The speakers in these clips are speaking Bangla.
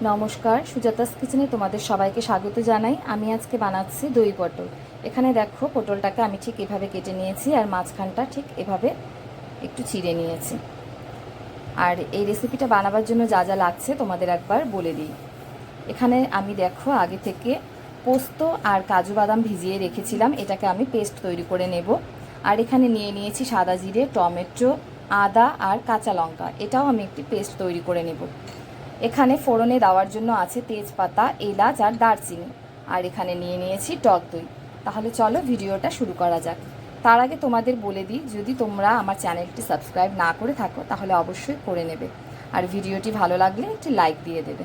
নমস্কার, সুজাতাস কিচেনে তোমাদের সবাইকে স্বাগত জানাই। আমি আজকে বানাচ্ছি দই পটল। এখানে দেখো, পটলটাকে আমি ঠিক এভাবে কেটে নিয়েছি আর মাঝখানটা ঠিক এভাবে একটু চিড়ে নিয়েছি। আর এই রেসিপিটা বানাবার জন্য যা যা লাগছে তোমাদের একবার বলে দিই। এখানে আমি দেখো আগে থেকে পোস্ত আর কাজু বাদাম ভিজিয়ে রেখেছিলাম, এটাকে আমি পেস্ট তৈরি করে নেব। আর এখানে নিয়ে নিয়েছি সাদা জিরে, টমেটো, আদা আর কাঁচা লঙ্কা, এটাও আমি একটি পেস্ট তৈরি করে নেব। এখানে ফোড়নে দেওয়ার জন্য আছে তেজপাতা, এলাচ আর দারচিনি। আর এখানে নিয়ে নিয়েছি টক দই। তাহলে চলো ভিডিওটা শুরু করা যাক। তার আগে তোমাদের বলে দিই, যদি তোমরা আমার চ্যানেলটি সাবস্ক্রাইব না করে থাকো তাহলে অবশ্যই করে নেবে, আর ভিডিওটি ভালো লাগলে একটি লাইক দিয়ে দেবে।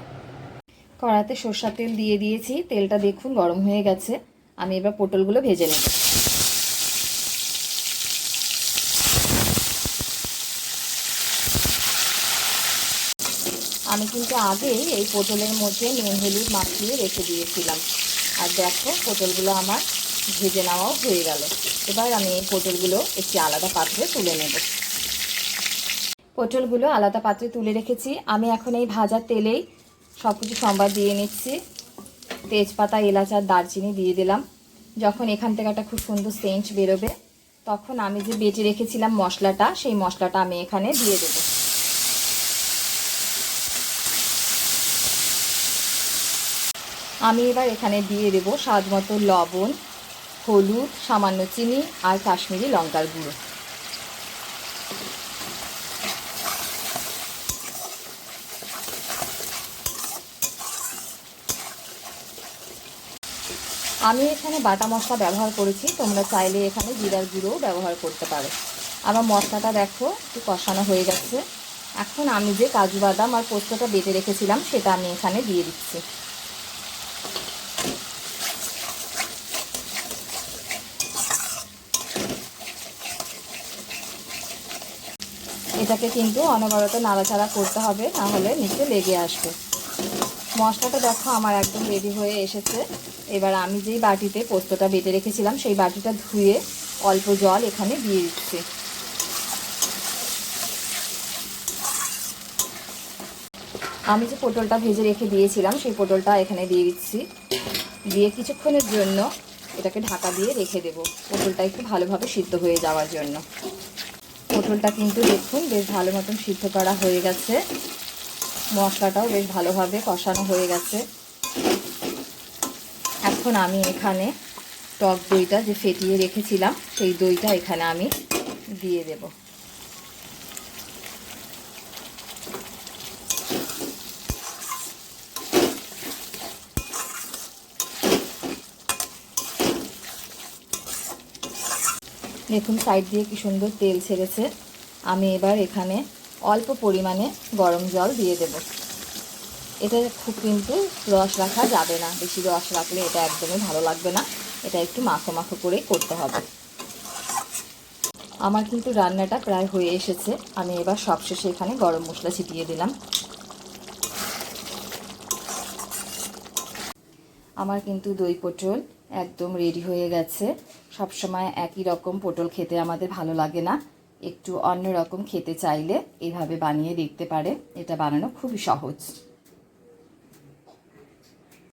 কড়াতে সরষের তেল দিয়ে দিয়েছি, তেলটা দেখুন গরম হয়ে গেছে। আমি এবার পটলগুলো ভেজে নেব। আমি কিন্তু আগেই এই পটলের মধ্যে নুন হলুদ মাখিয়ে রেখে দিয়েছিলাম। আর দেখো, পটলগুলো আমার ভেজে নেওয়াও হয়ে গেল। এবার আমি এই পটলগুলো একটি আলাদা পাত্রে তুলে নেব। পটলগুলো আলাদা পাত্রে তুলে রেখেছি। আমি এখন এই ভাজার তেলেই সব কিছু সম্বাদ দিয়ে নিচ্ছি। তেজপাতা, এলাচ আর দারচিনি দিয়ে দিলাম। যখন এখান থেকে একটা খুব সুন্দর সেন্ট বেরোবে, তখন আমি যে বেটে রেখেছিলাম মশলাটা, সেই মশলাটা আমি এখানে দিয়ে দেবো। আমি এবার এখানে দিয়ে দেবো স্বাদ মতো লবণ, হলুদ, সামান্য চিনি আর কাশ্মীরি লঙ্কার গুঁড়ো। আমি এখানে বাটা মশলা ব্যবহার করেছি, তোমরা চাইলে এখানে জিরার গুঁড়োও ব্যবহার করতে পারো। আমার মশলাটা দেখো একটু কষানো হয়ে গেছে। এখন আমি যে কাজু বাদাম আর পোস্তটা বেটে রেখেছিলাম সেটা আমি এখানে দিয়ে দিচ্ছি। এটাকে কিন্তু অনবরত নাড়াচাড়া করতে হবে, না হলে নিচে লেগে আসবে। মশলাটা দেখো আমার একদম রেডি হয়ে এসেছে। এবার আমি যেই বাটিতে পোস্তটা বেটে রেখেছিলাম সেই বাটিটা ধুয়ে অল্প জল এখানে দিয়ে দিচ্ছি। আমি যে পটলটা ভেজে রেখে দিয়েছিলাম সেই পটলটা এখানে দিয়ে দিচ্ছি। দিয়ে কিছুক্ষণের জন্য এটাকে ঢাকা দিয়ে রেখে দেব, পটলটা একটু ভালোভাবে সিদ্ধ হয়ে যাওয়ার জন্য। পটলটা কিন্তু দেখুন বেশ ভালো মতন সিদ্ধ করা হয়ে গেছে। মশলাটাও বেশ ভালোভাবে কষানো হয়ে গেছে। এখন আমি এখানে টক দইটা যে ফেটিয়ে রেখেছিলাম সেই দইটা এখানে আমি দিয়ে দেব। দেখুন সাইড দিয়ে কি সুন্দর তেল ছেড়েছে। আমি এবার এখানে অল্প পরিমাণে গরম জল দিয়ে দেব। এটা খুব কিন্তু রস রাখা যাবে না, বেশি রস রাখলে এটা একদমই ভালো লাগবে না। এটা একটু মাখো মাখো করেই করতে হবে। আমার কিন্তু রান্নাটা প্রায় হয়ে এসেছে। আমি এবার সবশেষে এখানে গরম মশলা ছিটিয়ে দিলাম। আমার কিন্তু দই পটল একদম রেডি হয়ে গেছে। সবসময় একই রকম পটল খেতে আমাদের ভালো লাগে না, একটু অন্য রকম খেতে চাইলে এইভাবে বানিয়ে দেখতে পারে। এটা বানানো খুবই সহজ।